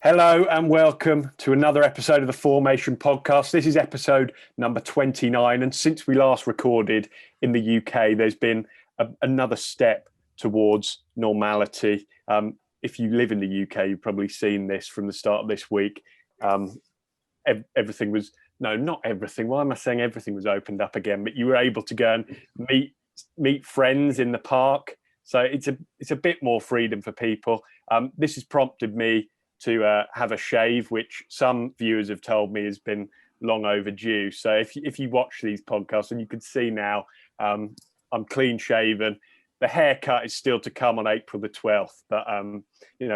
Hello and welcome to another episode of the Fourmation Podcast. This is episode number 29, and since we last recorded in the UK, there's been another step towards normality. If you live in the UK, you've probably seen this from the start of this week. Everything was, no, not everything. Why am I saying everything was opened up again? But you were able to go and meet friends in the park. So it's a bit more freedom for people. This has prompted me to have a shave, which some viewers have told me has been long overdue. So if you watch these podcasts, and you can see now, I'm clean shaven. The haircut is still to come on April the 12th, but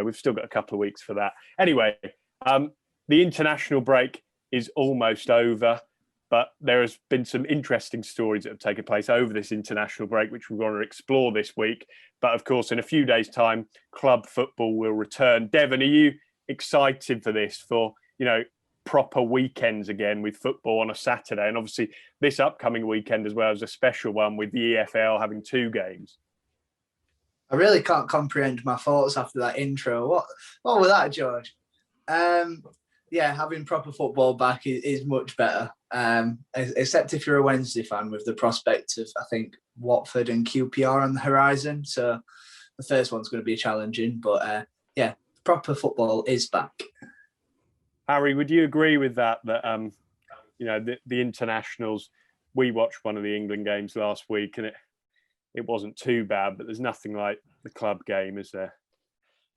we've still got a couple of weeks for that. Anyway, the international break is almost over, but there has been some interesting stories that have taken place over this international break, which we're going to explore this week. But of course, in a few days' time, club football will return. Devon, are you excited for this, for proper weekends again with football on a Saturday, and obviously this upcoming weekend as well as a special one with the EFL having 2 games? I really can't comprehend my thoughts after that intro. What was that, George? Having proper football back is much better, except if you're a Wednesday fan, with the prospect of, I think, Watford and QPR on the horizon. So the first one's going to be challenging, but proper football is back. Harry, would you agree with that? That the internationals. We watched one of the England games last week, and it wasn't too bad. But there's nothing like the club game, is there?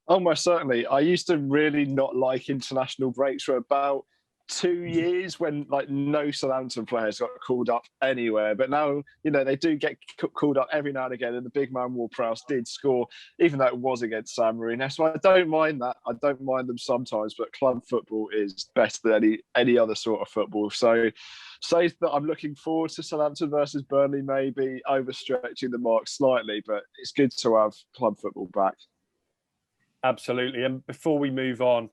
Almost certainly. I used to really not like international breaks for about 2 years, when no Southampton players got called up anywhere. But now, they do get called up every now and again, and the big man Ward-Prowse did score, even though it was against San Marino. So I don't mind that. I don't mind them sometimes, but club football is better than any other sort of football. So say that I'm looking forward to Southampton versus Burnley, maybe overstretching the mark slightly, but it's good to have club football back. Absolutely. And before we move on,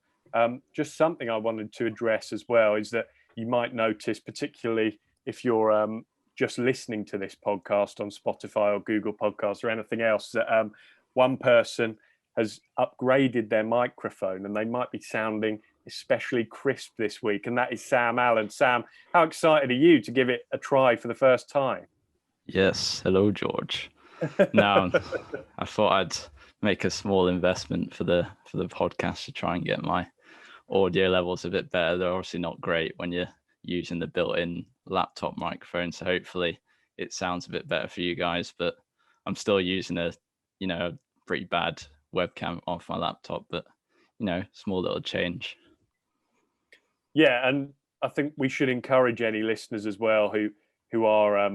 just something I wanted to address as well is that you might notice, particularly if you're just listening to this podcast on Spotify or Google Podcasts or anything else, that one person has upgraded their microphone and they might be sounding especially crisp this week, and that is Sam Allen. Sam, how excited are you to give it a try for the first time? Yes. Hello, George. Now, I thought I'd make a small investment for the podcast to try and get my audio levels a bit better. They're obviously not great when you're using the built-in laptop microphone, so hopefully it sounds a bit better for you guys. But I'm still using a pretty bad webcam off my laptop, but small little change. Yeah, and I think we should encourage any listeners as well who are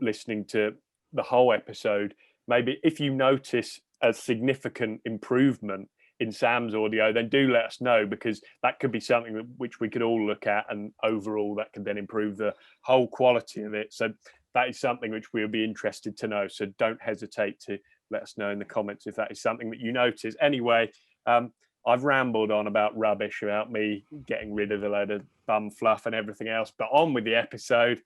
listening to the whole episode. Maybe if you notice a significant improvement in Sam's audio, then do let us know, because that could be something which we could all look at, and overall that could then improve the whole quality of it. So that is something which we would be interested to know. So don't hesitate to let us know in the comments if that is something that you notice. Anyway, I've rambled on about rubbish, about me getting rid of a load of bum fluff and everything else, but on with the episode.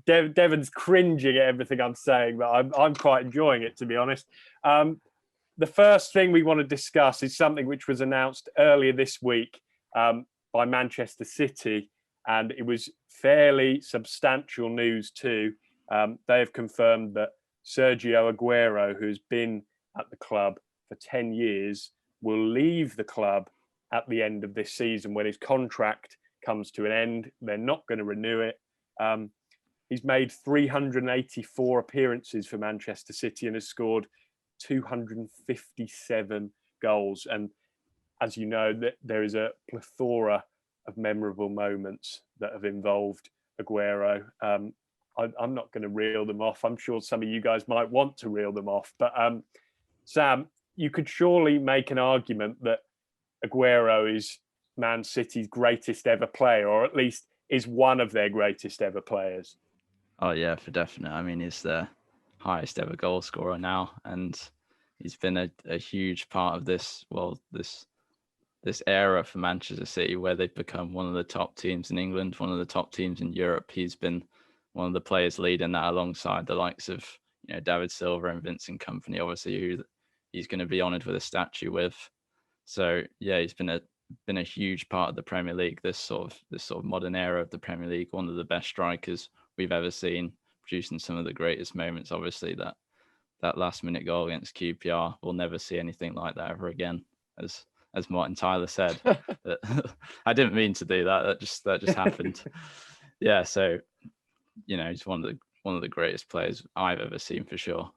Devon's cringing at everything I'm saying, but I'm quite enjoying it, to be honest. The first thing we want to discuss is something which was announced earlier this week by Manchester City, and it was fairly substantial news too. They have confirmed that Sergio Aguero, who's been at the club for 10 years, will leave the club at the end of this season when his contract comes to an end. They're not going to renew it. He's made 384 appearances for Manchester City and has scored 257 goals. And as you know, there is a plethora of memorable moments that have involved Aguero. I'm not going to reel them off. I'm sure some of you guys might want to reel them off. But Sam, you could surely make an argument that Aguero is Man City's greatest ever player, or at least is one of their greatest ever players. Oh yeah, for definite. I mean, he's the highest ever goal scorer now, and he's been a huge part of this era for Manchester City, where they've become one of the top teams in England, one of the top teams in Europe. He's been one of the players leading that, alongside the likes of David Silva and Vincent Kompany, obviously, who he's going to be honoured with a statue with. So yeah, he's been a been a huge part of the Premier League. This sort of modern era of the Premier League. One of the best strikers we've ever seen, producing some of the greatest moments. Obviously, that last minute goal against QPR, we'll never see anything like that ever again. As Martin Tyler said, I didn't mean to do that. That just happened. Yeah, so he's one of the greatest players I've ever seen for sure.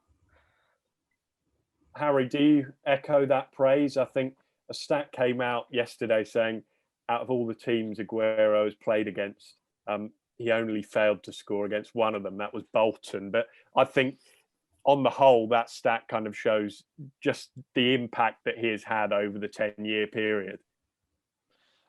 Harry, do you echo that praise? I think a stat came out yesterday saying out of all the teams Aguero has played against, he only failed to score against one of them. That was Bolton. But I think on the whole, that stat kind of shows just the impact that he has had over the 10-year period.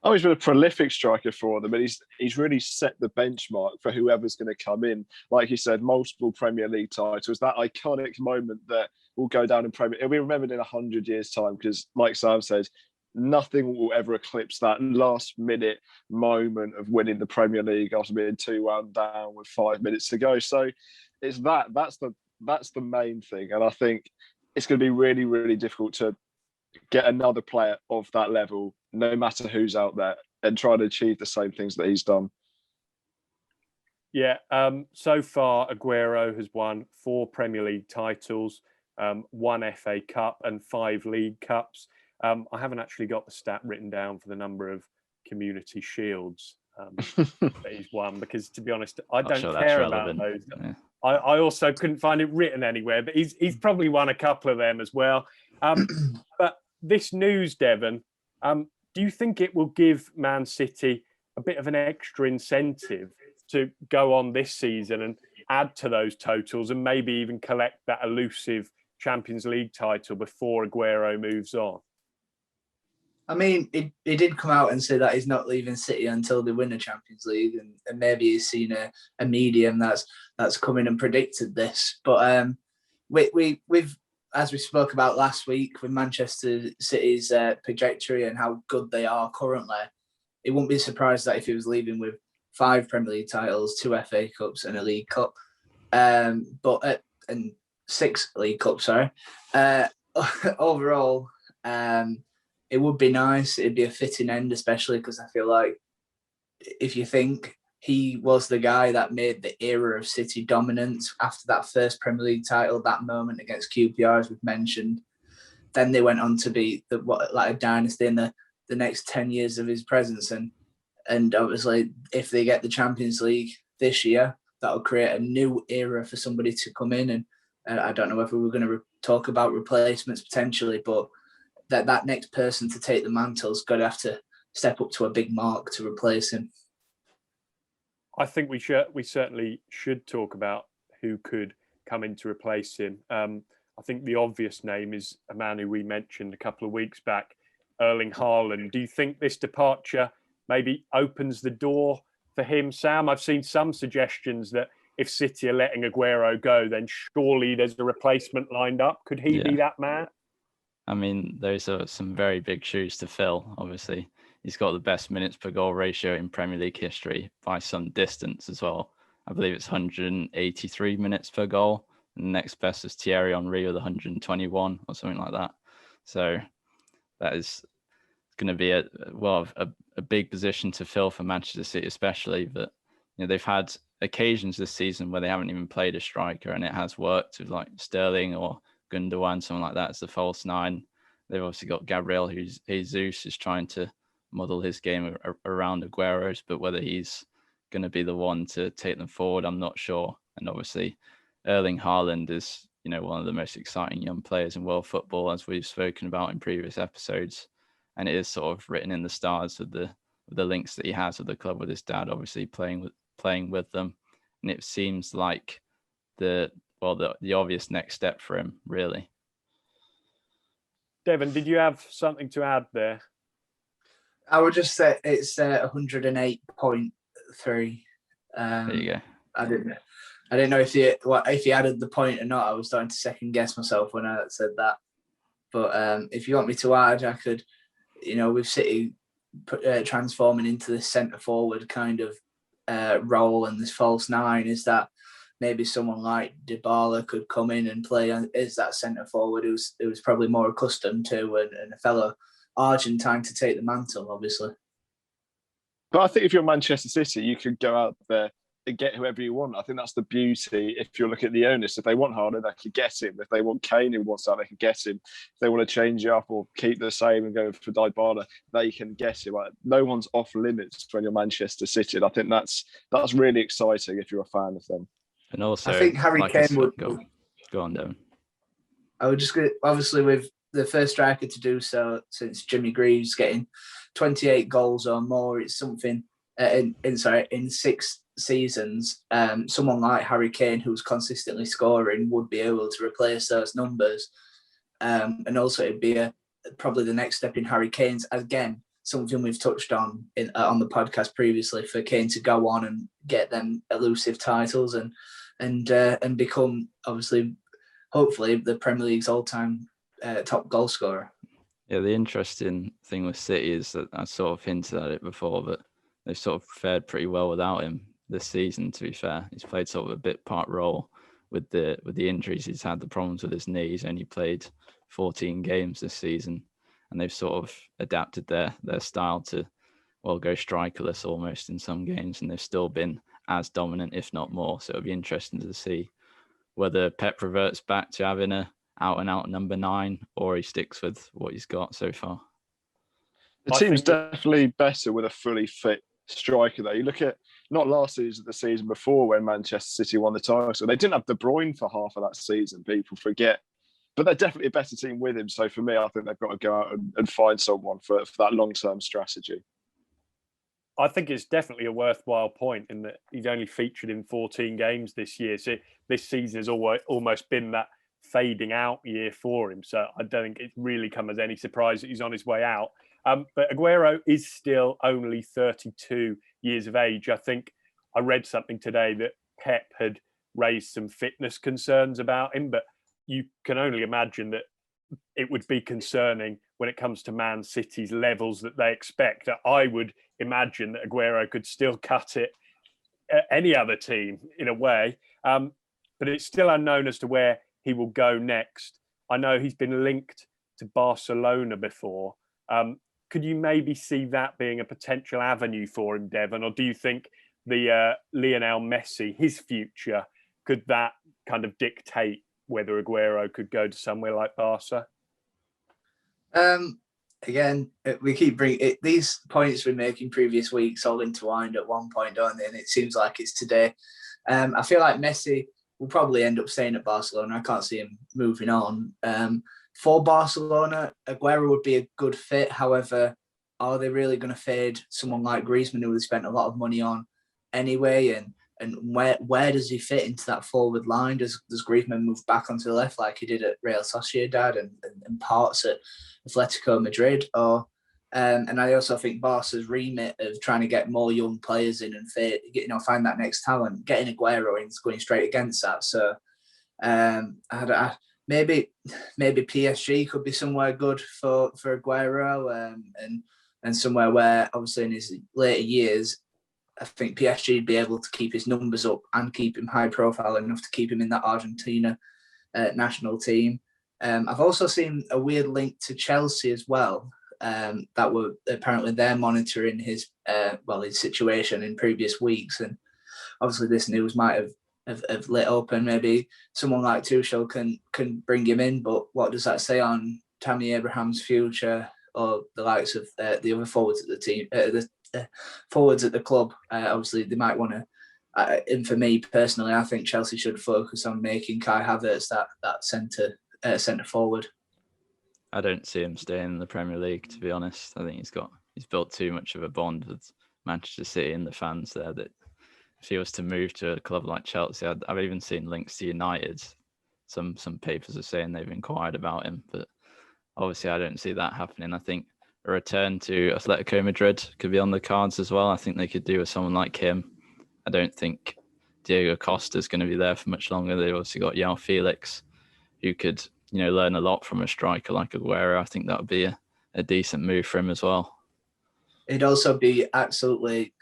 Oh, he's been a prolific striker for them, and he's really set the benchmark for whoever's going to come in. Like you said, multiple Premier League titles, that iconic moment that will go down in Premier. It'll be remembered in 100 years' time because, like Sam says, nothing will ever eclipse that last-minute moment of winning the Premier League after being 2-1 down with 5 minutes to go. So it's that's the main thing, and I think it's going to be really, really difficult to get another player of that level, no matter who's out there, and try to achieve the same things that he's done. Yeah, so far Aguero has won 4 Premier League titles, 1 FA Cup and 5 League Cups. I haven't actually got the stat written down for the number of Community Shields that he's won, because to be honest, I don't care about those. Yeah. I also couldn't find it written anywhere, but he's probably won a couple of them as well. But this news, Devon, do you think it will give Man City a bit of an extra incentive to go on this season and add to those totals and maybe even collect that elusive Champions League title before Aguero moves on? I mean, he did come out and say that he's not leaving City until they win the Champions League, and maybe he's seen a medium that's come in and predicted this. But we've, as we spoke about last week, with Manchester City's trajectory and how good they are currently, it wouldn't be surprised that if he was leaving with 5 Premier League titles, 2 FA Cups and a League Cup, and 6 League Cups, sorry. Overall, it would be nice. It'd be a fitting end, especially because I feel like if you think he was the guy that made the era of City dominance after that first Premier League title, that moment against QPR, as we've mentioned, then they went on to be like a dynasty in the next 10 years of his presence. And obviously, if they get the Champions League this year, that'll create a new era for somebody to come in. And I don't know if we were going to talk about replacements potentially, but that next person to take the mantle's got to have to step up to a big mark to replace him. I think we certainly should talk about who could come in to replace him. I think the obvious name is a man who we mentioned a couple of weeks back, Erling Haaland. Do you think this departure maybe opens the door for him, Sam? I've seen some suggestions that if City are letting Aguero go, then surely there's a replacement lined up. Could he be that man? I mean, those are some very big shoes to fill. Obviously, he's got the best minutes per goal ratio in Premier League history by some distance as well. I believe it's 183 minutes per goal. And the next best is Thierry Henry with 121 or something like that. So that is going to be a big position to fill for Manchester City, especially that they've had occasions this season where they haven't even played a striker, and it has worked with like Sterling or Gundogan, something like that, as the false 9. They've obviously got Gabriel Jesus is trying to model his game around Aguero's, but whether he's going to be the one to take them forward, I'm not sure. And obviously, Erling Haaland is one of the most exciting young players in world football, as we've spoken about in previous episodes, and it is sort of written in the stars with the links that he has with the club, with his dad obviously playing with them, and it seems like the obvious next step for him, really. Devon, did you have something to add there? I would just say it's 108.3. There you go. I didn't know if he added the point or not. I was starting to second guess myself when I said that. But if you want me to add, I could, with City transforming into this centre forward kind of role and this false 9, is that maybe someone like Dybala could come in and play as that centre forward who's probably more accustomed to, and a fellow Argentine to take the mantle, obviously. But I think if you're Manchester City, you could go out there and get whoever you want. I think that's the beauty. If you look at the owners, if they want Haaland, they could get him. If they want Kane who wants that, they can get him. If they want to change it up or keep the same and go for Dybala, they can get him. Like, no one's off limits when you're Manchester City. And I think that's really exciting if you're a fan of them. And also, I think Harry Kane would go on, Devon. I would just go, obviously, with the first striker to do so since Jimmy Greaves getting 28 goals or more. It's something in 6 seasons. Someone like Harry Kane, who's consistently scoring, would be able to replace those numbers. And also, it'd be probably the next step in Harry Kane's, again, something we've touched on on the podcast previously, for Kane to go on and get them elusive titles and become, obviously, hopefully, the Premier League's all-time top goal scorer. Yeah, the interesting thing with City is that I sort of hinted at it before, but they've sort of fared pretty well without him this season, to be fair. He's played sort of a bit part role with the injuries. He's had the problems with his knee. He's only played 14 games this season, and they've sort of adapted their style to, well, go strikerless almost in some games, and they've still been as dominant, if not more. So it'll be interesting to see whether Pep reverts back to having a out-and-out number 9, or he sticks with what he's got so far. The team's definitely better with a fully fit striker, though. You look at not last season, the season before, when Manchester City won the title. So they didn't have De Bruyne for half of that season. People forget. But they're definitely a better team with him. So for me, I think they've got to go out and find someone for that long-term strategy. I think it's definitely a worthwhile point in that he's only featured in 14 games this year. So this season has almost been that fading out year for him. So I don't think it's really come as any surprise that he's on his way out. But Aguero is still only 32 years of age. I think I read something today that Pep had raised some fitness concerns about him, but you can only imagine that it would be concerning when it comes to Man City's levels that they expect. I would imagine that Aguero could still cut it at any other team in a way, but it's still unknown as to where he will go next. I know he's been linked to Barcelona before. Could you maybe see that being a potential avenue for him, Devon? Or do you think the Lionel Messi, his future, could that kind of dictate whether Aguero could go to somewhere like Barca? Again, we keep bringing these points we make in previous weeks all intertwined at one point, don't they? And it seems like it's today. I feel like Messi will probably end up staying at Barcelona. I can't see him moving on. For Barcelona, Aguero would be a good fit. However, are they really going to fade someone like Griezmann, who they spent a lot of money on anyway? And where does he fit into that forward line? Does Griezmann move back onto the left like he did at Real Sociedad and parts at Atletico Madrid? And I also think Barca's remit of trying to get more young players in and find that next talent, getting Aguero in is going straight against that. So maybe PSG could be somewhere good for Aguero, and somewhere where, obviously, in his later years, I think PSG would be able to keep his numbers up and keep him high profile enough to keep him in that Argentina national team. I've also seen a weird link to Chelsea as well. That were apparently they're monitoring his situation in previous weeks, and obviously this news might have lit up, and maybe someone like Tuchel can bring him in. But what does that say on Tammy Abraham's future, or the likes of the other forwards at the team, forwards at the club? Obviously they might want to. And for me personally, I think Chelsea should focus on making Kai Havertz that centre forward. I don't see him staying in the Premier League, to be honest. I think he's built too much of a bond with Manchester City and the fans there that if he was to move to a club like Chelsea, I've even seen links to United. Some papers are saying they've inquired about him, but obviously I don't see that happening. I think a return to Atletico Madrid could be on the cards as well. I think they could do with someone like him. I don't think Diego Costa is going to be there for much longer. They've also got João Felix, who could learn a lot from a striker like Aguero. I think that would be a decent move for him as well. It'd also be absolutely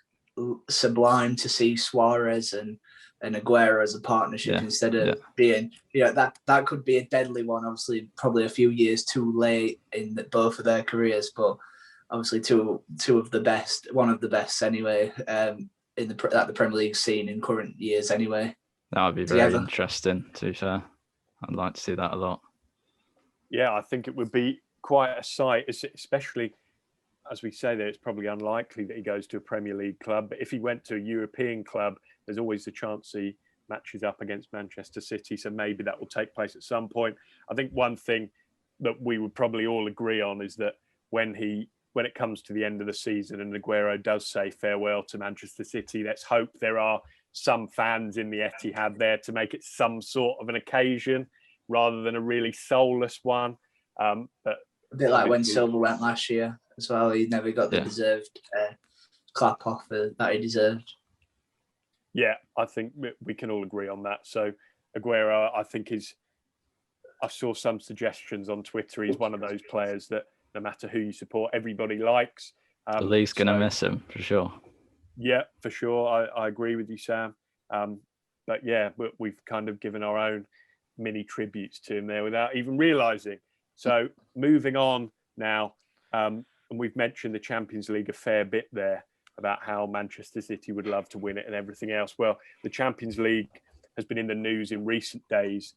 sublime to see Suarez and and Aguero as a partnership instead of being, that could be a deadly one. Obviously, probably a few years too late in both of their careers, but obviously two of the best, one of the best anyway, at the Premier League scene in current years anyway. That would be very interesting, to be fair. I'd like to see that a lot. Yeah, I think it would be quite a sight, especially as we say there, it's probably unlikely that he goes to a Premier League club. But if he went to a European club, there's always the chance he matches up against Manchester City. So maybe that will take place at some point. I think one thing that we would probably all agree on is that when it comes to the end of the season and Aguero does say farewell to Manchester City, let's hope there are some fans in the Etihad there to make it some sort of an occasion rather than a really soulless one. But a bit like when Silva went last year as well. He never got the deserved clap off that he deserved. Yeah, I think we can all agree on that. So Aguero, I think I saw some suggestions on Twitter. He's one of those players that no matter who you support, everybody likes. The league's going to miss him, for sure. Yeah, for sure. I agree with you, Sam. But yeah, we've kind of given our own mini tributes to him there without even realising. So moving on now, and we've mentioned the Champions League a fair bit there about how Manchester City would love to win it and everything else. Well, the Champions League has been in the news in recent days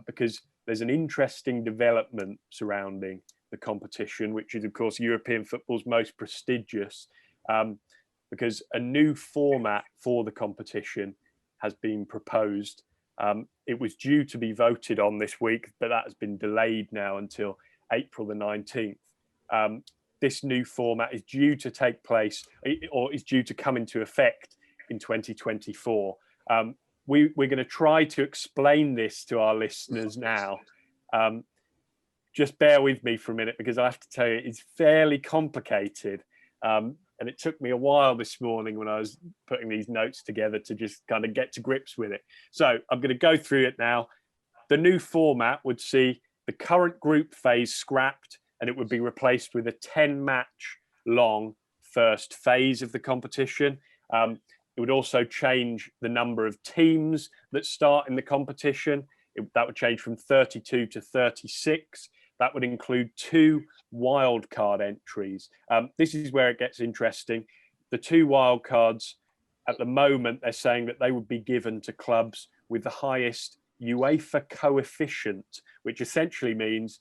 because there's an interesting development surrounding the competition, which is, of course, European football's most prestigious, because a new format for the competition has been proposed. It was due to be voted on this week, but that has been delayed now until April the 19th. This new format is due to take place, or is due to come into effect in 2024. We're going to try to explain this to our listeners now. Just bear with me for a minute, because I have to tell you, it's fairly complicated. And it took me a while this morning when I was putting these notes together to just kind of get to grips with it. So I'm going to go through it now. The new format would see the current group phase scrapped, and it would be replaced with a 10-match long first phase of the competition. It would also change the number of teams that start in the competition. That would change from 32 to 36. That would include 2 wildcard entries. This is where it gets interesting. The 2 wildcards, at the moment, they're saying that they would be given to clubs with the highest UEFA coefficient, which essentially means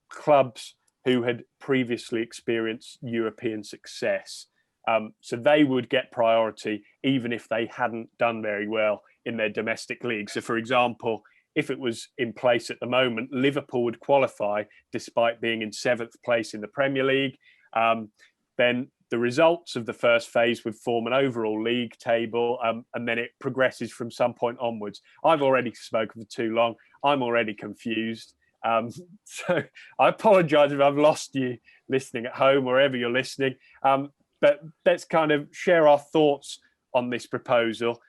clubs who had previously experienced European success. So they would get priority even if they hadn't done very well in their domestic league. So, for example, if it was in place at the moment, Liverpool would qualify despite being in 7th place in the Premier League. Then the results of the first phase would form an overall league table, and then it progresses from some point onwards. I've already spoken for too long. I'm already confused. So I apologise if I've lost you listening at home, wherever you're listening. But let's kind of share our thoughts on this proposal.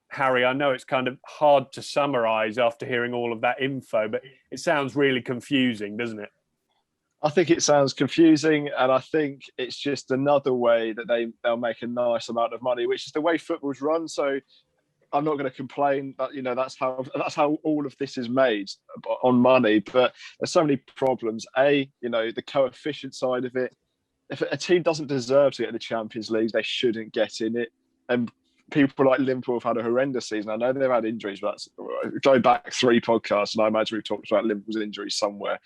Harry, I know it's kind of hard to summarise after hearing all of that info, but it sounds really confusing, doesn't it? I think it sounds confusing, and I think it's just another way that they'll make a nice amount of money, which is the way football's run. So I'm not going to complain that, that's how all of this is made on money. But there's so many problems. The coefficient side of it. If a team doesn't deserve to get in the Champions League, they shouldn't get in it. And people like Liverpool have had a horrendous season. I know they've had injuries, but go back 3 podcasts, and I imagine we've talked about Liverpool's injuries somewhere.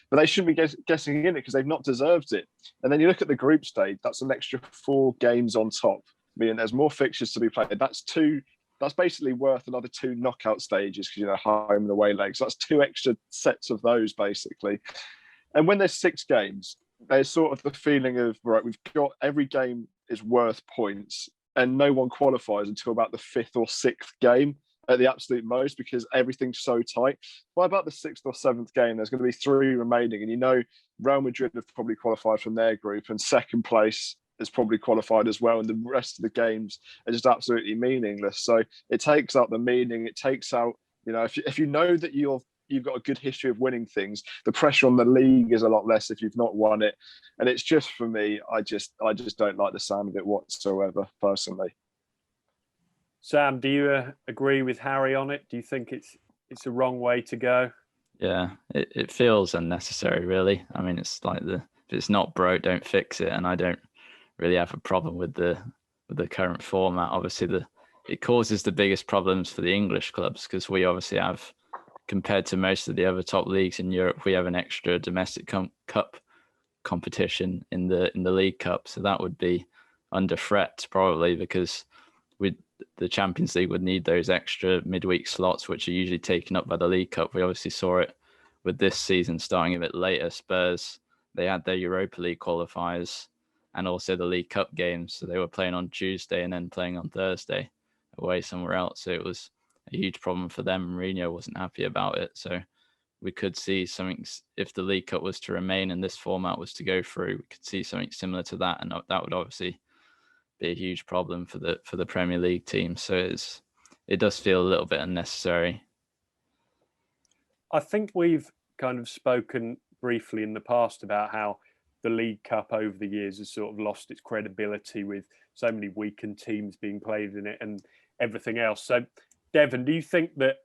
But they shouldn't be getting in it because they've not deserved it. And then you look at the group stage, that's an extra 4 games on top. I mean, there's more fixtures to be played. That's basically worth another 2 knockout stages because, home and away legs. That's 2 extra sets of those, basically. And when there's 6 games, there's sort of the feeling of, right, we've got every game is worth points, and no one qualifies until about the 5th or 6th game at the absolute most because everything's so tight. By about the 6th or 7th game, there's going to be 3 remaining, and Real Madrid have probably qualified from their group, and second place is probably qualified as well, and the rest of the games are just absolutely meaningless. So it takes out the meaning. It takes out, if you know that you've got a good history of winning things, the pressure on the league is a lot less if you've not won it. And it's just, for me, I just don't like the sound of it whatsoever, personally. Sam, do you agree with Harry on it? Do you think it's a wrong way to go? Yeah, it feels unnecessary, really. I mean, it's like if it's not broke, don't fix it. And I don't really have a problem with the current format. Obviously, it causes the biggest problems for the English clubs because we obviously have, compared to most of the other top leagues in Europe, we have an extra domestic cup competition in the League Cup. So that would be under threat probably because the Champions League would need those extra midweek slots, which are usually taken up by the League Cup. We obviously saw it with this season starting a bit later. Spurs, they had their Europa League qualifiers and also the League Cup games. So they were playing on Tuesday and then playing on Thursday away somewhere else. So it was a huge problem for them. Mourinho wasn't happy about it. So we could see something, if the League Cup was to remain and this format was to go through, we could see something similar to that. And that would obviously be a huge problem for the Premier League team. So it does feel a little bit unnecessary. I think we've kind of spoken briefly in the past about how the League Cup over the years has sort of lost its credibility with so many weakened teams being played in it and everything else. So, Devon, do you think that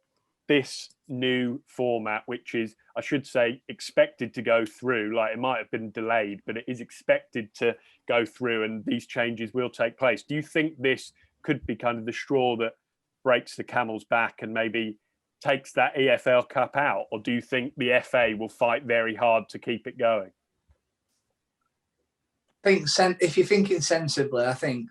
this new format, which is, I should say, expected to go through, like it might have been delayed, but it is expected to go through and these changes will take place. Do you think this could be kind of the straw that breaks the camel's back and maybe takes that EFL Cup out? Or do you think the FA will fight very hard to keep it going? I think if you're thinking sensibly, I think,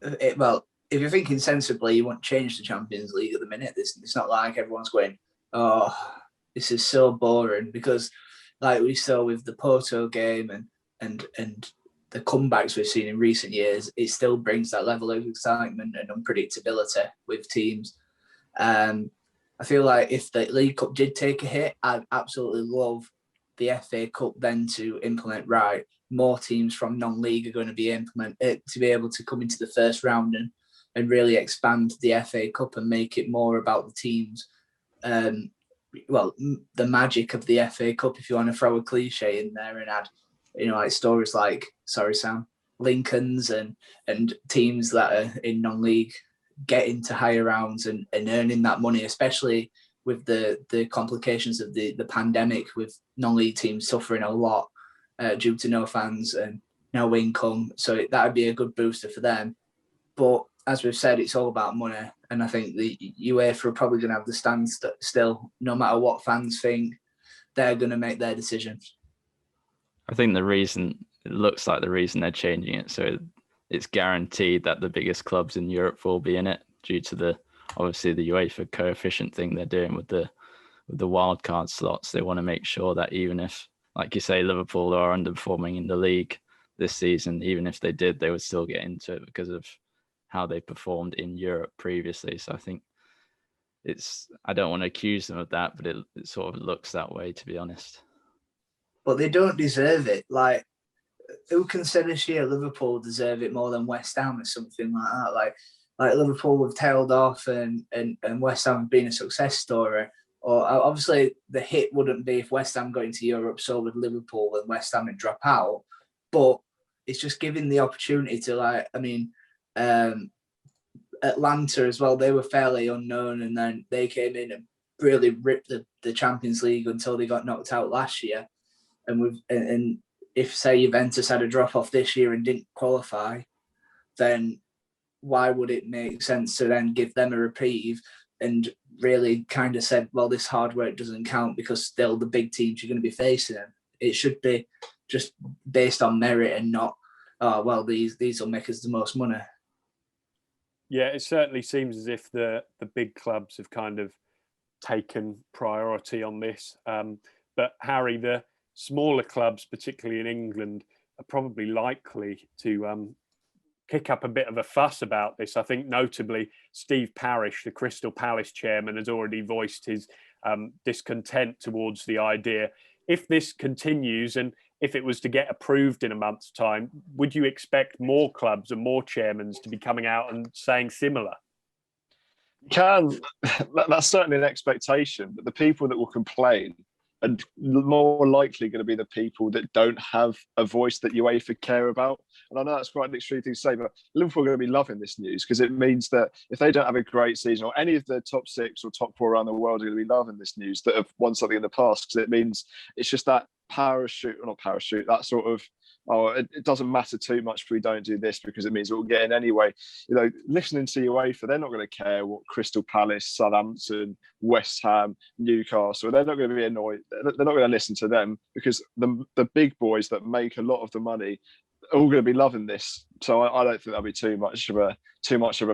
if you're thinking sensibly, you won't change the Champions League at the minute. It's not like everyone's going, oh, this is so boring, because like we saw with the Porto game and the comebacks we've seen in recent years, it still brings that level of excitement and unpredictability with teams. I feel like if the League Cup did take a hit, I'd absolutely love the FA Cup then to implement right. More teams from non-league are going to be able to come into the first round and really expand the FA Cup and make it more about the teams. The magic of the FA Cup, if you want to throw a cliche in there and add, like stories like, sorry, Sam, Lincoln's and teams that are in non-league getting to higher rounds and earning that money, especially with the complications of the pandemic, with non-league teams suffering a lot due to no fans and no income. So that would be a good booster for them. But as we've said, it's all about money. And I think the UEFA are probably going to have the stance that still, no matter what fans think, they're going to make their decisions. I think it looks like the reason they're changing it, so it's guaranteed that the biggest clubs in Europe will be in it due to obviously the UEFA coefficient thing they're doing with the wildcard slots. They want to make sure that even if, like you say, Liverpool are underperforming in the league this season, even if they did, they would still get into it because of how they performed in Europe previously. So I think I don't want to accuse them of that, but it sort of looks that way, to be honest. But they don't deserve it. Like, who can say this year Liverpool deserve it more than West Ham or something like that? Like Liverpool have tailed off and West Ham have been a success story. Or obviously the hit wouldn't be if West Ham got into Europe, so would Liverpool and West Ham would drop out. But it's just giving the opportunity to, Atlanta as well, they were fairly unknown and then they came in and really ripped the Champions League until they got knocked out last year. And if, say, Juventus had a drop-off this year and didn't qualify, then why would it make sense to then give them a reprieve and really kind of said, well, this hard work doesn't count because still the big teams you're going to be facing them. It should be just based on merit and not, these will make us the most money. Yeah, it certainly seems as if the big clubs have kind of taken priority on this. But Harry, the smaller clubs, particularly in England, are probably likely to kick up a bit of a fuss about this. I think notably Steve Parish, the Crystal Palace chairman, has already voiced his discontent towards the idea. If this continues and if it was to get approved in a month's time, would you expect more clubs and more chairmans to be coming out and saying similar? That's certainly an expectation, but the people that will complain are more likely going to be the people that don't have a voice that UEFA care about. And I know that's quite an extreme thing to say, but Liverpool are going to be loving this news because it means that if they don't have a great season, or any of the top 6 or top 4 around the world are going to be loving this news that have won something in the past, because it means it's just that that sort of, it doesn't matter too much if we don't do this because it means we'll get in anyway. You know, listening to UEFA, they're not going to care what Crystal Palace, Southampton, West Ham, Newcastle, they're not going to be annoyed. They're not going to listen to them because the big boys that make a lot of the money are all going to be loving this. So I don't think there'll be too much of a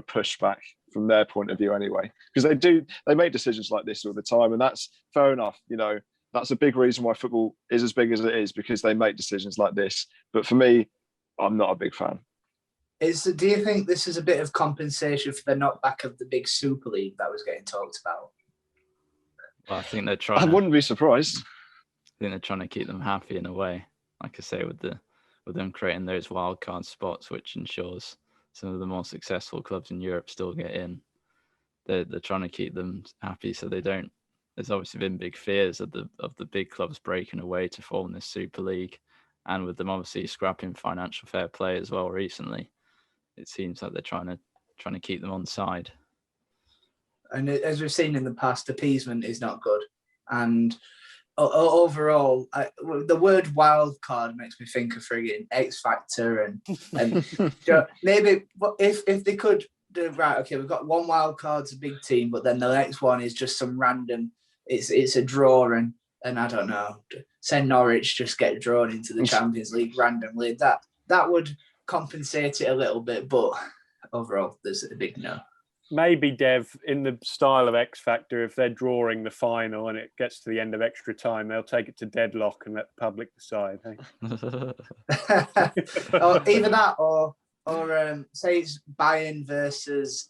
pushback from their point of view anyway, because they make decisions like this all the time, and that's fair enough. You know, that's a big reason why football is as big as it is, because they make decisions like this. But for me, I'm not a big fan. Do you think this is a bit of compensation for the knockback of the big Super League that was getting talked about? Well, I think they're trying. I wouldn't be surprised. I think they're trying to keep them happy in a way. Like I say, with them creating those wildcard spots, which ensures some of the more successful clubs in Europe still get in. They're trying to keep them happy so they don't. There's obviously been big fears of the big clubs breaking away to form this Super League, and with them obviously scrapping financial fair play as well recently, it seems like they're trying to keep them on side. And as we've seen in the past, appeasement is not good. And overall, the word wild card makes me think of frigging X Factor and maybe if they could do, right, okay, we've got one wild card's a big team, but then the next one is just some random. It's a draw and I don't know. Say Norwich just get drawn into the Champions League randomly. That would compensate it a little bit, but overall, there's a big no. Maybe, Dev, in the style of X Factor, if they're drawing the final and it gets to the end of extra time, they'll take it to deadlock and let the public decide. Or either that, or say it's Bayern versus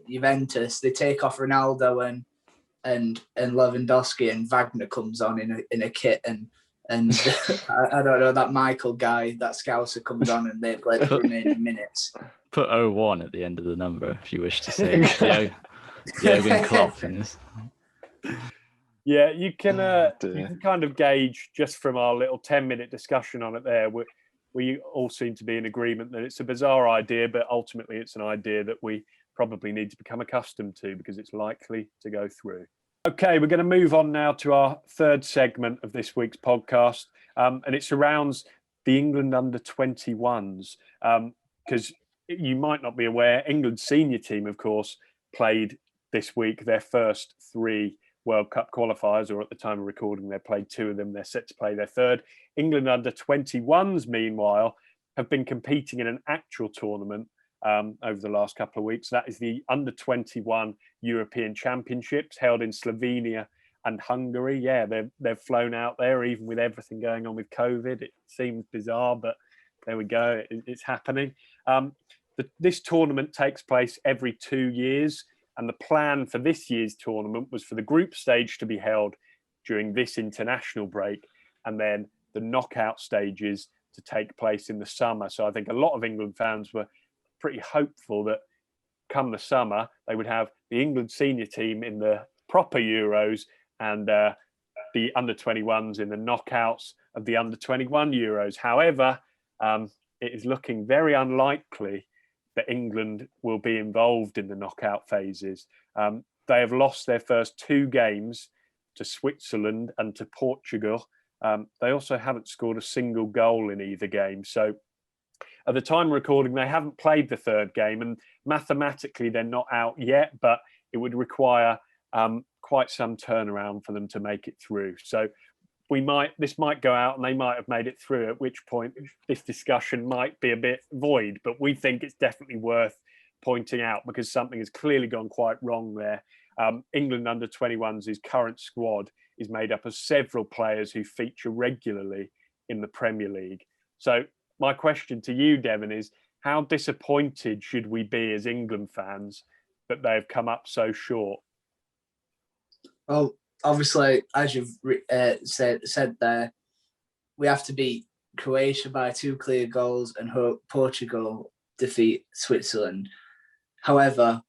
Juventus. They take off Ronaldo and Lewandowski, and Wagner comes on in a kit, and I don't know, that Michael guy, that Scouser comes on, and they play the remaining minutes. Put 01 at the end of the number if you wish to say Jurgen Klopp in this. Yeah, you can kind of gauge just from our little 10-minute discussion on it there. We all seem to be in agreement that it's a bizarre idea, but ultimately it's an idea that we probably need to become accustomed to because it's likely to go through. Okay, we're going to move on now to our third segment of this week's podcast, and it surrounds the England under-21s, because you might not be aware, England's senior team, of course, played this week their first 3 World Cup qualifiers, or at the time of recording, they played 2 of them. They're set to play their third. England under-21s, meanwhile, have been competing in an actual tournament over the last couple of weeks. That is the under-21 European Championships held in Slovenia and Hungary. Yeah, they've flown out there, even with everything going on with COVID. It seems bizarre, but there we go. It's happening. This tournament takes place every 2 years. And the plan for this year's tournament was for the group stage to be held during this international break, and then the knockout stages to take place in the summer. So I think a lot of England fans were pretty hopeful that come the summer, they would have the England senior team in the proper Euros and the under-21s in the knockouts of the under-21 Euros. However, it is looking very unlikely that England will be involved in the knockout phases. They have lost their first 2 games to Switzerland and to Portugal. They also haven't scored a single goal in either game. So at the time of recording, they haven't played the third game, and mathematically they're not out yet, but it would require quite some turnaround for them to make it through. So this might go out and they might have made it through, at which point this discussion might be a bit void, but we think it's definitely worth pointing out because something has clearly gone quite wrong there. England under-21's current squad is made up of several players who feature regularly in the Premier League. So my question to you, Devon, is how disappointed should we be as England fans that they've come up so short? Well, obviously, as you've said there, we have to beat Croatia by 2 clear goals and hope Portugal defeat Switzerland. However,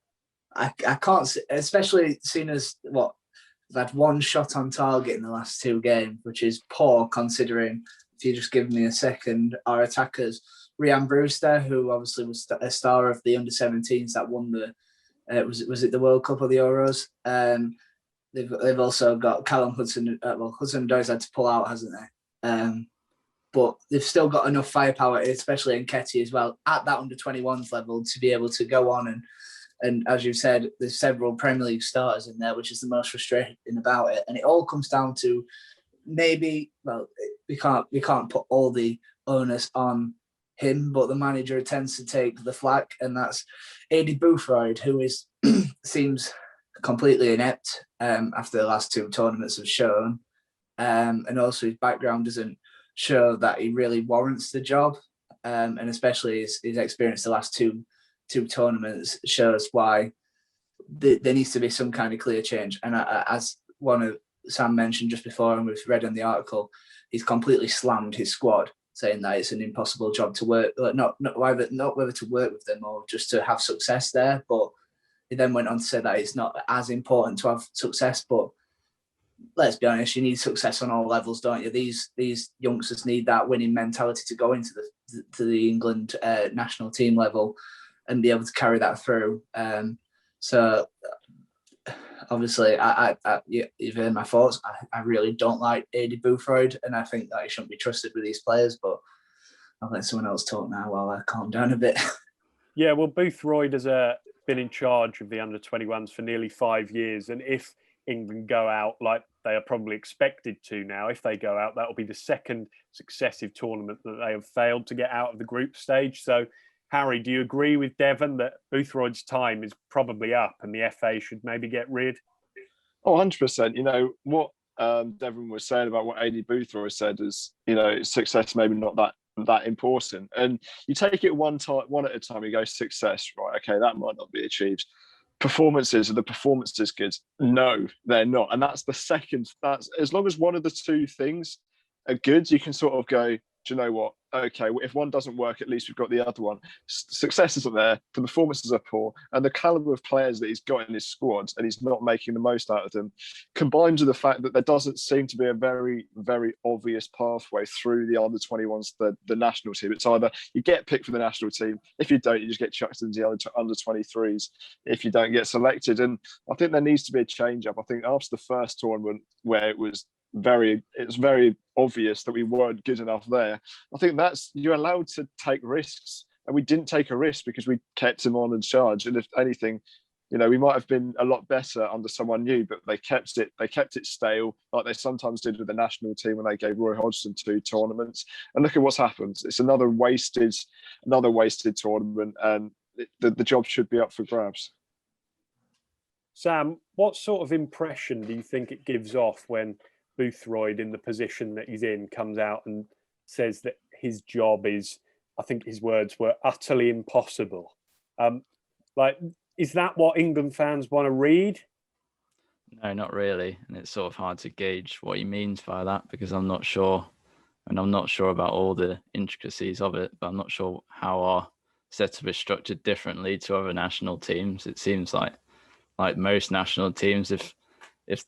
I can't, especially seeing as they've had one shot on target in the last 2 games, which is poor considering. If you just give me a second, our attackers, Ryan Brewster, who obviously was a star of the under-17s that won the, was it the World Cup or the Euros? They've also got Callum Hudson. Hudson-Odoi had to pull out, hasn't they? But they've still got enough firepower, especially Nketiah as well, at that under-21s level to be able to go on. And as you said, there's several Premier League starters in there, which is the most frustrating about it. And it all comes down to maybe, well, we can't put all the onus on him, but the manager tends to take the flak, and that's Aidy Boothroyd, who seems completely inept after the last 2 tournaments have shown. And also his background doesn't show that he really warrants the job. And especially his experience the last two tournaments shows why there needs to be some kind of clear change. And as one of Sam mentioned just before, and we've read in the article, he's completely slammed his squad, saying that it's an impossible job to work, not whether to work with them or just to have success there. But he then went on to say that it's not as important to have success. But let's be honest, you need success on all levels, don't you? These youngsters need that winning mentality to go into the England national team level and be able to carry that through. So obviously, you've heard my thoughts. I really don't like Aidy Boothroyd, and I think that he shouldn't be trusted with these players. But I'll let someone else talk now while I calm down a bit. Yeah, well, Boothroyd has been in charge of the under-21s for nearly 5 years, and if England go out like they are probably expected to now, if they go out, that will be the second successive tournament that they have failed to get out of the group stage. So, Harry, do you agree with Devon that Boothroyd's time is probably up and the FA should maybe get rid? Oh, 100%. You know, what Devon was saying about what Aidy Boothroyd said is, you know, success maybe not that important. And you take it one at a time, you go, success, right, okay, that might not be achieved. Performances, are the performances good? No, they're not. And that's the second, that's as long as one of the 2 things are good, you can sort of go, do you know what? Okay, well, if one doesn't work, at least we've got the other one. Success isn't there, the performances are poor, and the caliber of players that he's got in his squad, and he's not making the most out of them, combined with the fact that there doesn't seem to be a very, very obvious pathway through the under-21s, the national team. It's either you get picked for the national team, if you don't, you just get chucked into the under-23s if you don't get selected. And I think there needs to be a change-up. I think after the first tournament where it's very obvious that we weren't good enough there, I think you're allowed to take risks, and we didn't take a risk because we kept him on in charge. And if anything, you know, we might have been a lot better under someone new, but they kept it stale, like they sometimes did with the national team when they gave Roy Hodgson 2 tournaments. And look at what's happened. It's another wasted tournament, and the job should be up for grabs. Sam, what sort of impression do you think it gives off when Boothroyd, in the position that he's in, comes out and says that his job is, I think his words were, utterly impossible? Is that what England fans want to read? No, not really. And it's sort of hard to gauge what he means by that, because I'm not sure. And I'm not sure about all the intricacies of it, but I'm not sure how our setup is structured differently to other national teams. It seems like most national teams, if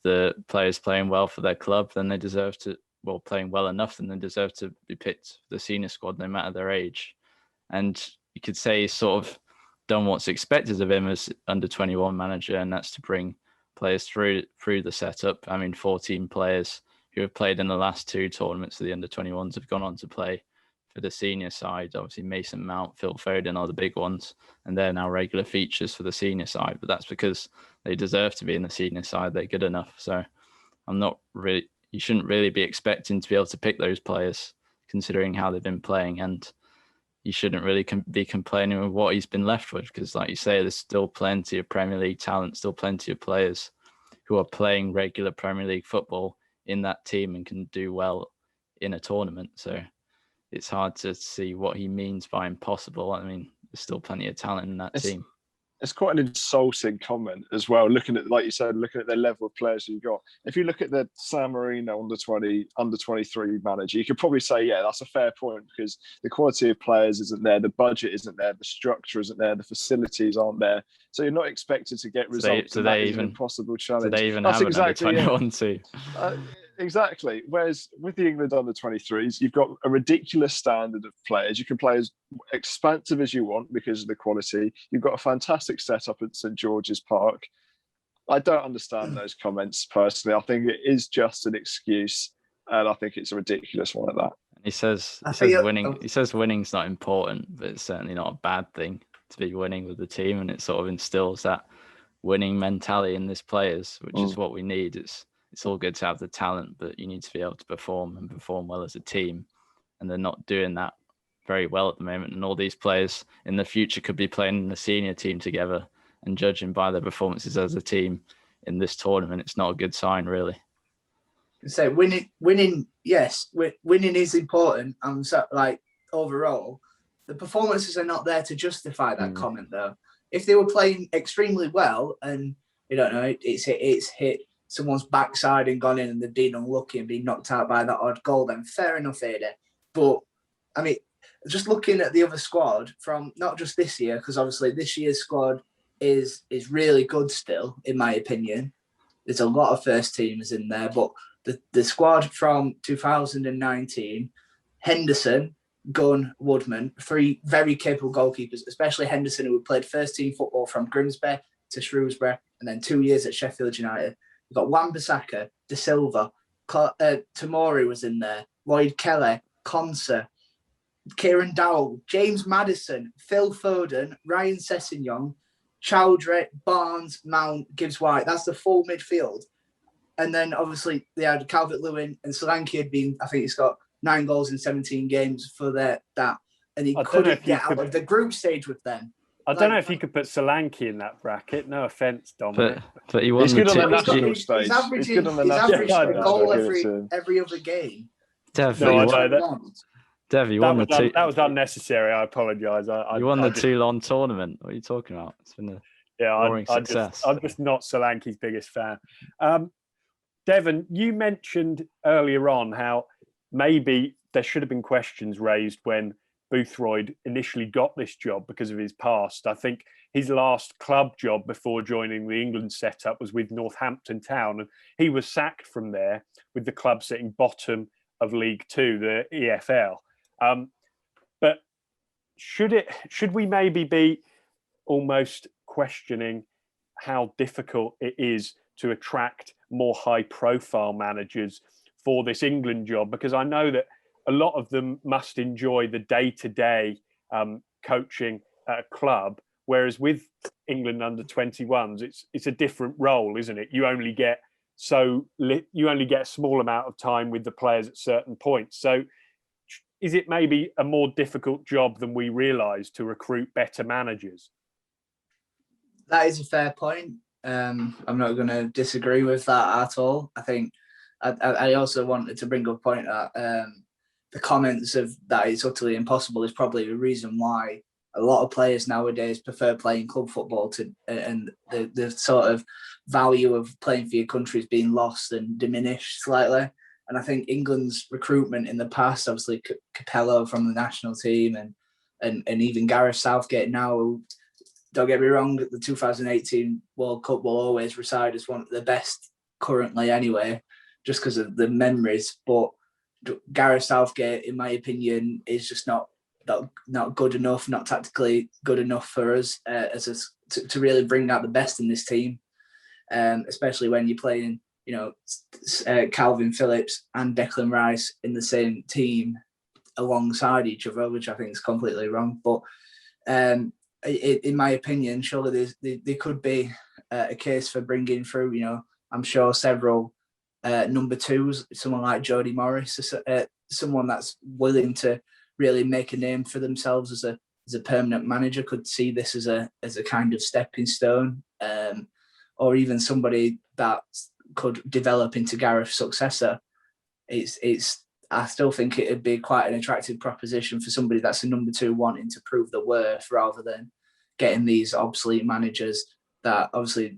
the player's playing well for their club, then they deserve to, well, playing well enough, then they deserve to be picked for the senior squad, no matter their age. And you could say he's sort of done what's expected of him as under-21 manager, and that's to bring players through the setup. I mean, 14 players who have played in the last 2 tournaments of the under-21s have gone on to play for the senior side. Obviously, Mason Mount, Phil Foden are the big ones, and they're now regular features for the senior side. But that's because they deserve to be in the senior side. They're good enough. So you shouldn't really be expecting to be able to pick those players, considering how they've been playing. And you shouldn't really be complaining with what he's been left with, because, like you say, there's still plenty of Premier League talent, still plenty of players who are playing regular Premier League football in that team and can do well in a tournament. So it's hard to see what he means by impossible. I mean, there's still plenty of talent in that team. it's quite an insulting comment as well. Looking at, like you said, looking at the level of players you've got. If you look at the San Marino under 23 manager, you could probably say, yeah, that's a fair point, because the quality of players isn't there, the budget isn't there, the structure isn't there, the facilities aren't there. So you're not expected to get results. Do they is even an impossible challenge? Do they even That's have exactly an under 21 team? Exactly. Whereas with the England under 23s, you've got a ridiculous standard of players. You can play as expansive as you want because of the quality. You've got a fantastic setup at St George's Park. I don't understand those comments personally. I think it is just an excuse, and I think it's a ridiculous one at that. He says winning's not important, but it's certainly not a bad thing to be winning with the team, and it sort of instills that winning mentality in these players, which is what we need. It's all good to have the talent, but you need to be able to perform well as a team. And they're not doing that very well at the moment. And all these players in the future could be playing in the senior team together, and judging by their performances as a team in this tournament, it's not a good sign, really. So winning, yes, winning is important. And so, like, overall, the performances are not there to justify that comment, though. If they were playing extremely well, and you don't know, it's hit someone's backside and gone in, and they've been unlucky and been knocked out by that odd goal, then fair enough, Aidy. But I mean, just looking at the other squad from not just this year, because obviously this year's squad is really good still, in my opinion. There's a lot of first teamers in there, but the squad from 2019, Henderson, Gunn, Woodman, three very capable goalkeepers, especially Henderson, who played first team football from Grimsby to Shrewsbury, and then 2 years at Sheffield United. We've got Wan-Bissaka, De Silva, Tamori was in there, Lloyd Kelly, Conser, Kieran Dowell, James Maddison, Phil Foden, Ryan Sessegnon, Chowdhury, Barnes, Mount, Gibbs-White. That's the full midfield. And then obviously they had Calvert-Lewin, and Solanke had been, I think he's got 9 goals in 17 games for that. And he couldn't get out of the group stage with them. I don't know if you could put Solanke in that bracket. No offence, Dominic. But he won He's good on the national stage. He's averaging a goal every other game. Dev, you won the two. That was unnecessary. I apologise. You won the Toulon tournament. What are you talking about? It's been a boring success. I'm just not Solanke's biggest fan. Devon, you mentioned earlier on how maybe there should have been questions raised when Boothroyd initially got this job because of his past. I think his last club job before joining the England setup was with Northampton Town, and he was sacked from there with the club sitting bottom of League Two, the EFL. But should we maybe be almost questioning how difficult it is to attract more high-profile managers for this England job? Because I know that a lot of them must enjoy the day-to-day coaching at a club, whereas with England under 21s, it's a different role, isn't it? You only get a small amount of time with the players at certain points. So, is it maybe a more difficult job than we realise to recruit better managers? That is a fair point. I'm not going to disagree with that at all. I think I also wanted to bring up a point that the comments of that it's utterly impossible is probably the reason why a lot of players nowadays prefer playing club football and the sort of value of playing for your country is being lost and diminished slightly. And I think England's recruitment in the past, obviously Capello from the national team and even Gareth Southgate now, don't get me wrong, the 2018 World Cup will always reside as one of the best currently anyway, just because of the memories. But Gareth Southgate, in my opinion, is just not good enough, not tactically good enough for us to really bring out the best in this team, especially when you're playing, Calvin Phillips and Declan Rice in the same team alongside each other, which I think is completely wrong. But in my opinion, surely there could be a case for bringing through, I'm sure several number twos, someone like Jody Morris, someone that's willing to really make a name for themselves as a permanent manager, could see this as a kind of stepping stone, or even somebody that could develop into Gareth's successor. I still think it'd be quite an attractive proposition for somebody that's a number two wanting to prove their worth rather than getting these obsolete managers that obviously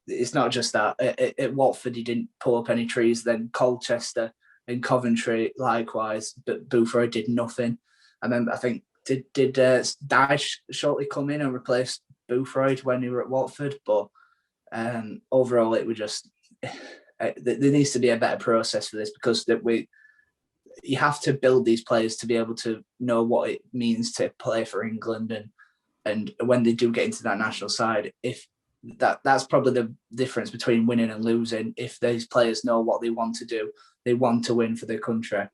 it's not just that. At Watford, he didn't pull up any trees. Then Colchester and Coventry, likewise, but Boothroyd did nothing. And then I think did Dyche shortly come in and replace Boothroyd when he were at Watford, but overall it was just there needs to be a better process for this, because you have to build these players to be able to know what it means to play for England, and when they do get into that national side, if that's probably the difference between winning and losing. If these players know what they want to do, they want to win for their country,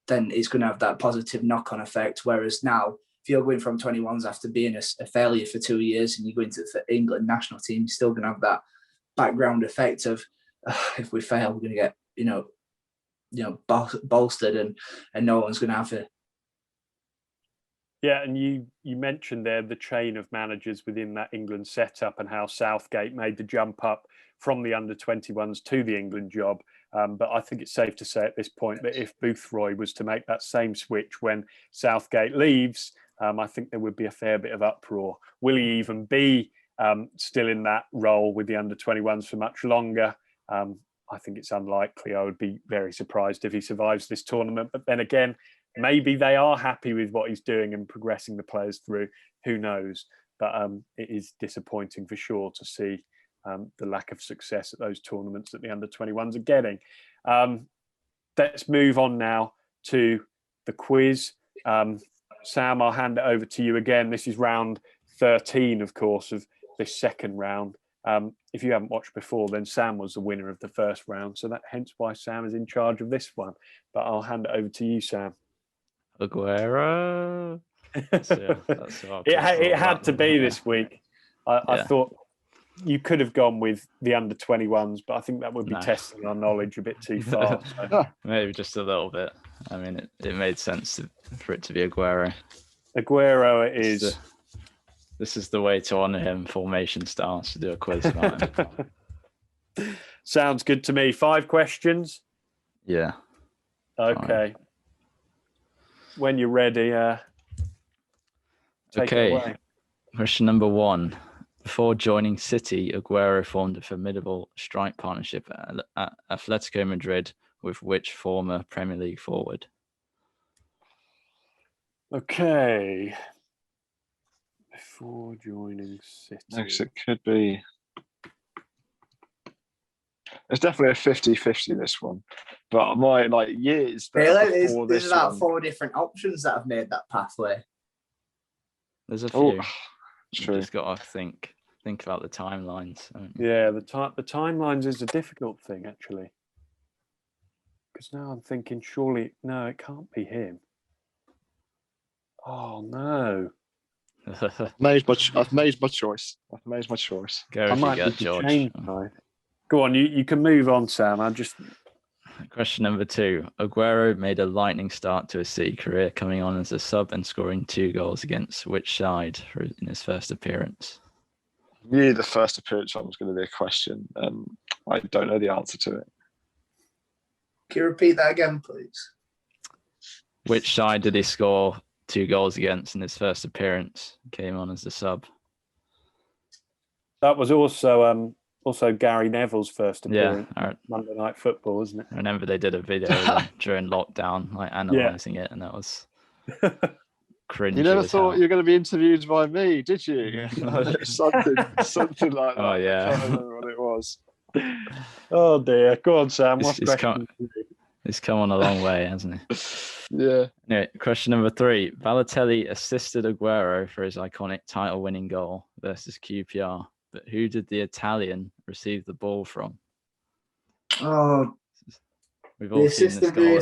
then it's going to have that positive knock-on effect. Whereas now, if you're going from 21s after being a failure for 2 years and you go into the England national team, you're still going to have that background effect of if we fail, we're going to get bolstered, and no one's going to have it. Yeah, and you mentioned there the chain of managers within that England setup and how Southgate made the jump up from the under-21s to the England job. But I think it's safe to say at this point that if Boothroyd was to make that same switch when Southgate leaves, I think there would be a fair bit of uproar. Will he even be still in that role with the under-21s for much longer? I think it's unlikely. I would be very surprised if he survives this tournament. But then again, maybe they are happy with what he's doing and progressing the players through. Who knows? But it is disappointing for sure to see the lack of success at those tournaments that the under-21s are getting. Let's move on now to the quiz. Sam, I'll hand it over to you again. This is round 13, of course, of this second round. If you haven't watched before, then Sam was the winner of the first round. So hence why Sam is in charge of this one. But I'll hand it over to you, Sam. Aguero. It had to be this week. I thought you could have gone with the under-21s, but I think that would be testing our knowledge a bit too far. So. Maybe just a little bit. I mean, it made sense for it to be Aguero. Aguero it is. This is the way to honour him, Fourmation stars, to do a quiz about him. Sounds good to me. 5 questions? Yeah. Okay. Fine. When you're ready, take it away. Question number 1. Before joining City, Aguero formed a formidable strike partnership at Atletico Madrid with which former Premier League forward? Okay. Before joining City. Next, it could be. It's definitely a 50-50, this one. But my years. Really? There's about 4 different options that have made that pathway. There's a few. True. You just got to think about the timelines. Yeah, the timelines is a difficult thing, actually. Because now I'm thinking, surely, no, it can't be him. Oh, no. I've made my choice. Go if you get, George. Go on, you can move on, Sam. Question number 2. Aguero made a lightning start to his City career, coming on as a sub and scoring 2 goals against which side in his first appearance? I knew the first appearance one was going to be a question. I don't know the answer to it. Can you repeat that again, please? Which side did he score 2 goals against in his first appearance? Came on as a sub. That was also Gary Neville's first appearance. Yeah, Monday Night Football, wasn't it? I remember they did a video during lockdown, analysing it, and that was cringe. You never thought you were going to be interviewed by me, did you? something like that. Oh yeah. I can't remember what it was. Oh dear. Go on, Sam. He's come on a long way, hasn't he? Yeah. Anyway, question number 3. Balotelli assisted Aguero for his iconic title-winning goal versus QPR. But who did the Italian receive the ball from? Oh, we've all seen this goal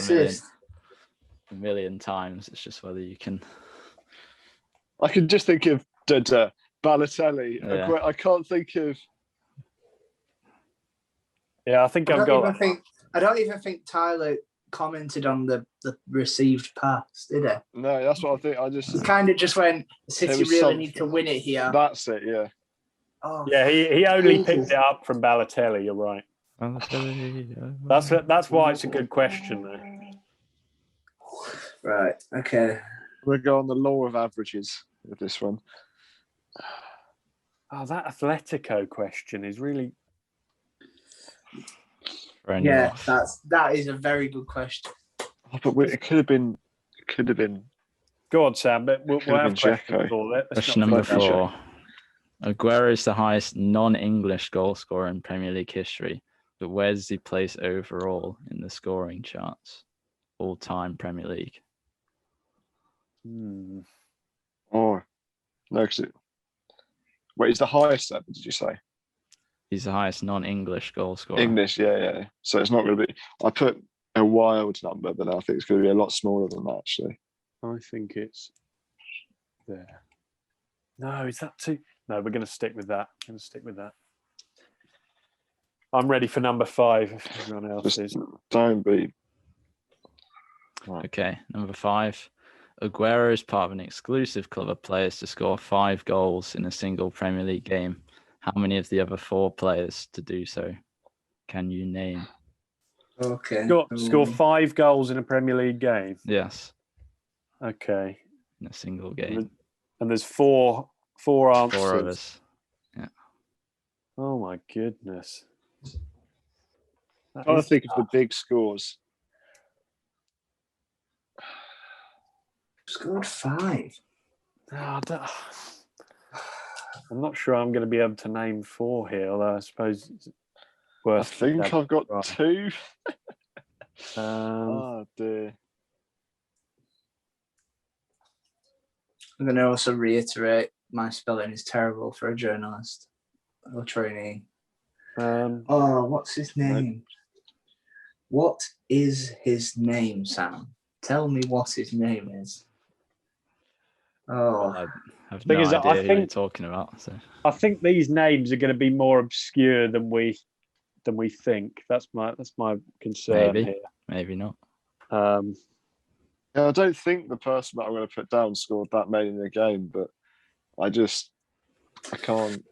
a million times. It's just whether you can. I can just think of Balotelli. Yeah. I can't think of. Yeah, I think I don't even think Tyler commented on the received pass, did he? No, that's what I think. He kind of just went, City really need to win it here. That's it, yeah. Oh, yeah, he only picked it up from Balotelli. You're right. That's why it's a good question, though. Right. Okay. We'll go on the law of averages with this one. Oh, that Atletico question is really. Yeah, that is a very good question. Oh, but it could have been. It could have been. Go on, Sam. But we'll have questions Dzeko. for it. Question number 4. Aguero is the highest non-English goal scorer in Premier League history, but where does he place overall in the scoring charts? All-time Premier League. Oh, no, wait, he's the highest ever, did you say? He's the highest non-English goal scorer. English, yeah. So it's not going to be. I put a wild number, but I think it's going to be a lot smaller than that, actually. I think it's there. No, is that too? No, we're going to stick with that. I'm ready for number 5 if everyone else is. Don't be. Right. Okay, number 5. Aguero is part of an exclusive club of players to score 5 goals in a single Premier League game. How many of the other 4 players to do so can you name? Okay. Score 5 goals in a Premier League game? Yes. Okay. In a single game. And there's 4 answers. 4 of us. Yeah. Oh my goodness. I think of the big scores. Scored 5. I'm not sure I'm going to be able to name 4 here, although I suppose it's worth. I think I've got 2. Oh dear. I'm going to also reiterate my spelling is terrible for a journalist or trainee. What's his name? What is his name, Sam? Tell me what his name is. I have no idea who you're talking about. So I think these names are going to be more obscure than we think. That's my concern here. Maybe not. Yeah, I don't think the person that I'm going to put down scored that many in the game, but I can't.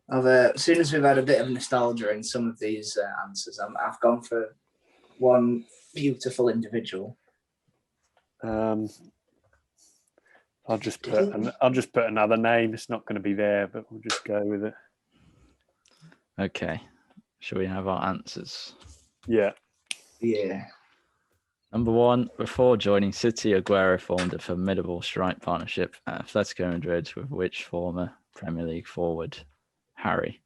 As soon as we've had a bit of nostalgia in some of these answers, I've gone for one beautiful individual. I'll just put another name. It's not going to be there, but we'll just go with it. Okay. Shall we have our answers? Yeah. Number 1, before joining City, Aguero formed a formidable strike partnership at Atletico Madrid with which former Premier League forward? Harry.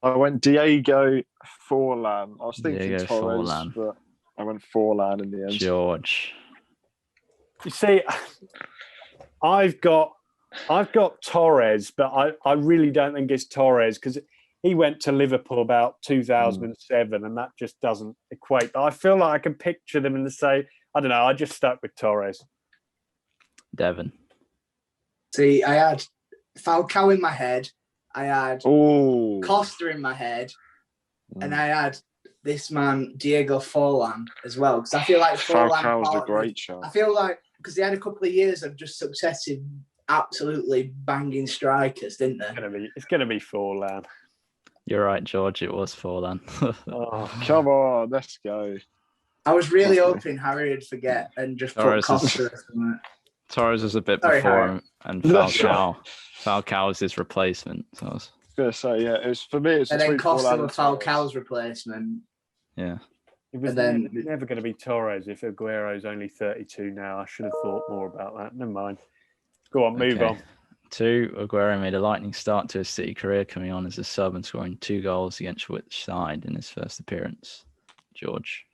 I went Diego Forlan. I was thinking Diego Torres, Forlan. but I went Forlan in the end. George. You see, I've got Torres, but I really don't think it's Torres because he went to Liverpool about 2007, and that just doesn't equate. But I feel like I can picture them in the same. I don't know. I just stuck with Torres. Devon. See, I had Falcao in my head. I had Costa in my head, and I had this man Diego Forlan as well because I feel like Forlan was a great shot. I feel like because they had a couple of years of just successive, absolutely banging strikers, didn't they? It's going to be Forlan. You're right, George. It was Forlan. Come on, let's go. I was really hoping Harry would forget and just put Costa. Torres was a bit before him, and Falcao was his replacement. So I was going to say, yeah, it was for me. It's and then Costa was Falcao's replacement. Yeah. It was never going to be Torres if Aguero's only 32 now. I should have thought more about that. Never mind. Go on, move on. 2, Aguero made a lightning start to his City career, coming on as a sub and scoring 2 goals against which side in his first appearance? George.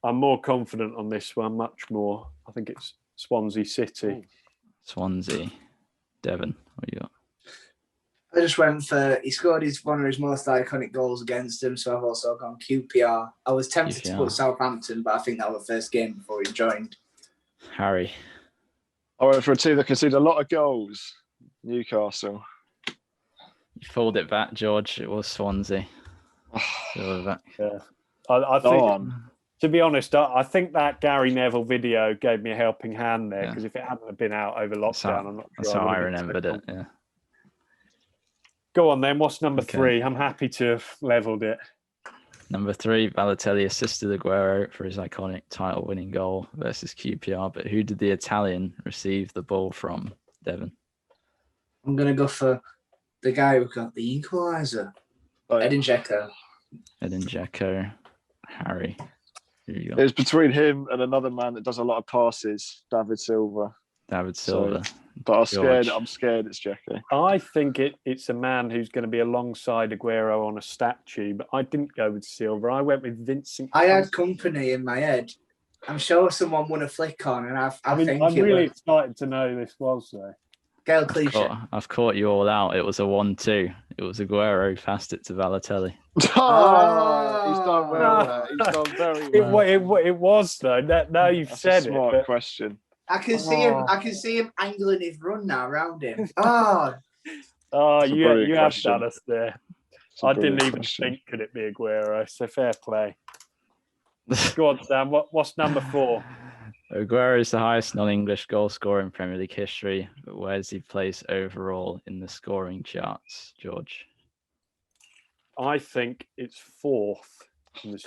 I'm more confident on this one, much more. I think it's Swansea City. Swansea. Devon, what you got? I just went for, he scored one of his most iconic goals against him, so I've also gone QPR. I was tempted to put Southampton, but I think that was the first game before he joined. Harry. I went for a team that conceded a lot of goals. Newcastle. You pulled it back, George. It was Swansea. Yeah. I think, to be honest, I think that Gary Neville video gave me a helping hand there because if it hadn't been out over lockdown, I'm not sure. That's how I remembered it, yeah. Go on then. What's number 3? I'm happy to have levelled it. Number 3, Balotelli assisted Aguero for his iconic title-winning goal versus QPR. But who did the Italian receive the ball from, Devon? I'm going to go for the guy who got the equaliser. Edin Dzeko. Edin Dzeko. Harry. Who you got? It was between him and another man that does a lot of passes, David Silva. David Silva. But I'm scared it's Dzeko. I think it's a man who's going to be alongside Aguero on a statue, but I didn't go with Silva. I went with Vincent. I had company in my head. I'm sure someone won a flick on, and I'm really excited to know who this was, though. Gael Clichy. I've caught you all out. It was a 1-2. It was Aguero who passed it to Balotelli. He's done well. He's done very well. It was though. Now you've That's said a smart it. question. I can see him angling his run now around him. You have question. done us there. I didn't even think could it be Aguero. So fair play. Go on, Sam. What's number 4? Aguero is the highest non-English goal scorer in Premier League history, but where does he place overall in the scoring charts, George? I think it's 4th.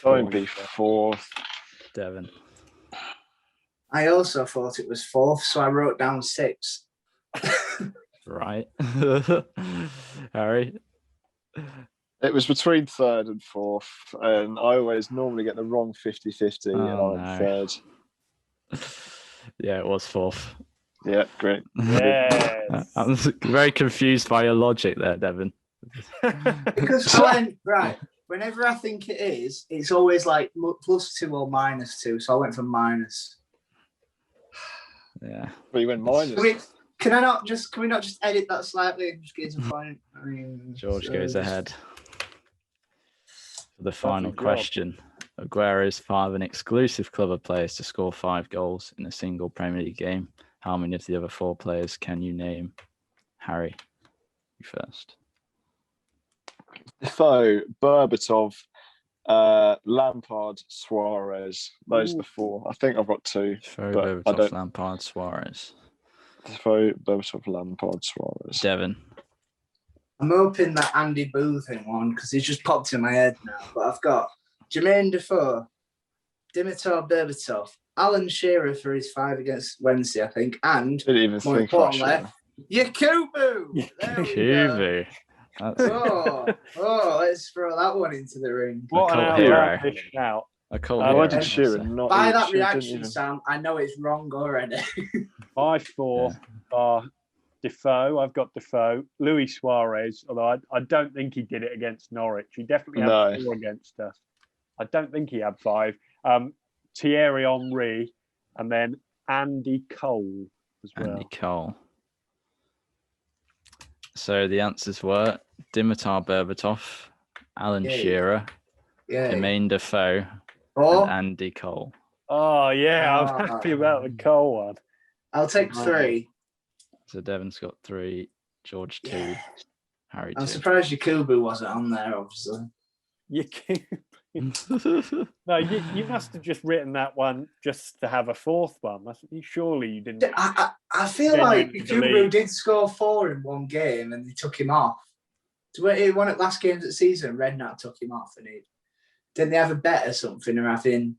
Don't be 4th. Devon. I also thought it was 4th, so I wrote down 6th. Right. Harry? It was between 3rd and 4th, and I always normally get the wrong 50-50, and I'm 3rd. Yeah, it was 4th. Yeah, great. Yes. I'm very confused by your logic there, Devon. Because whenever I think it is, it's always like +2 or -2. So I went for minus. Yeah. But you went minus. Can we not just edit that slightly and just get to point? I mean, George goes ahead. For the final question. Aguero is part of an exclusive club of players to score 5 goals in a single Premier League game. How many of the other 4 players can you name? Harry, you first. Defoe, Berbatov, Lampard, Suarez. Those are the 4. I think I've got 2. Defoe, but Berbatov, Lampard, Suarez. Defoe, Berbatov, Lampard, Suarez. Devon. I'm hoping that Aidy Boothroyd one because he's just popped in my head now. But I've got Jermaine Defoe, Dimitar Berbatov, Alan Shearer for his 5 against Wednesday, I think, and Didn't even more think about importantly, Yakubu. Yakubu. Let's throw that one into the ring. What an outlandish shout. Why did Shearer not? By that reaction, Sam, I know it's wrong already. My 4 are Defoe. I've got Defoe. Luis Suarez, although I don't think he did it against Norwich. He definitely had 4 against us. I don't think he had 5. Thierry Henry, and then Andy Cole as well. Andy Cole. So the answers were Dimitar Berbatov, Alan Shearer, Jermaine Defoe, and Andy Cole. Oh, yeah, I'm happy about the Cole one. I'll take 3. So Devon's got 3, George 2, Harry 2. I'm surprised Yakubu wasn't on there, obviously. No, you must have just written that one just to have a 4th one. Surely you didn't. I feel like Yakubu did score 4 in one game and they took him off. He won at last games of the season. Redknapp took him off, and didn't they have a bet or something? Or having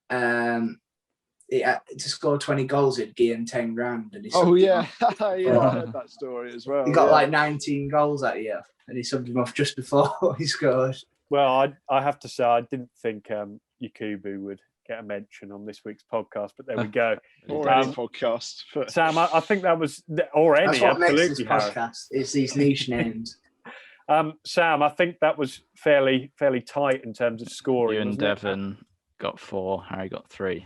to score 20 goals, he'd give him 10 grand. And he I heard that story as well. He got like 19 goals that year, and he subbed him off just before he scored. Well, I have to say, I didn't think Yakubu would get a mention on this week's podcast, but there we go. Or any podcast. Sam, I think that was, or any, that's what absolutely. Makes this podcast. It's these niche names. Sam, I think that was fairly tight in terms of scoring. You and Devon got 4, Harry got 3.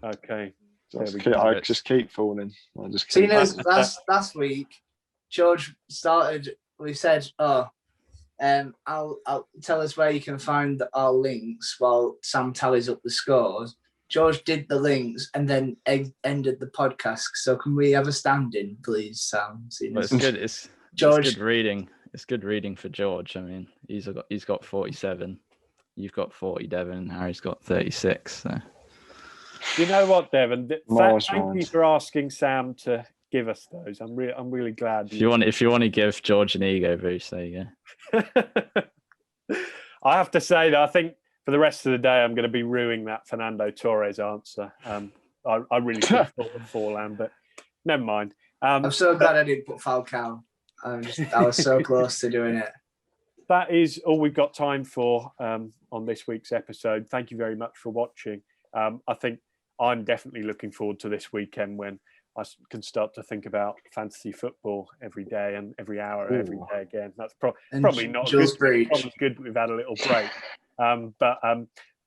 Okay. I just keep falling. Last week, George started, we said, I'll tell us where you can find our links while Sam tallies up the scores. George did the links and then ended the podcast. So can we have a stand-in, please, Sam? Well, it's good. It's good reading. It's good reading for George. I mean, he's got 47. You've got 40, Devon, and Harry's got 36. So. You know what, Devon? Thank you for asking Sam to give us those. I'm really glad. If you want to give George an ego boost, there you go. I have to say that I think for the rest of the day, I'm going to be ruining that Fernando Torres answer. I really should have thought of Forlan, but never mind. I'm so glad I didn't put Falcao. I was so close to doing it. That is all we've got time for on this week's episode. Thank you very much for watching. I think I'm definitely looking forward to this weekend when I can start to think about fantasy football every day and every hour, every day again. That's probably not good. Probably good we've had a little break. But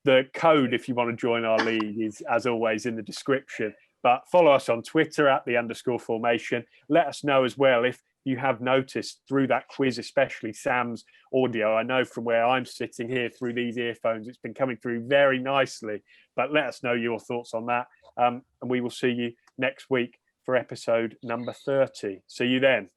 the code, if you want to join our league, is as always in the description. But follow us on Twitter @_Fourmation. Let us know as well if you have noticed through that quiz, especially Sam's audio. I know from where I'm sitting here through these earphones, it's been coming through very nicely. But let us know your thoughts on that. And we will see you next week for episode number 30. See you then.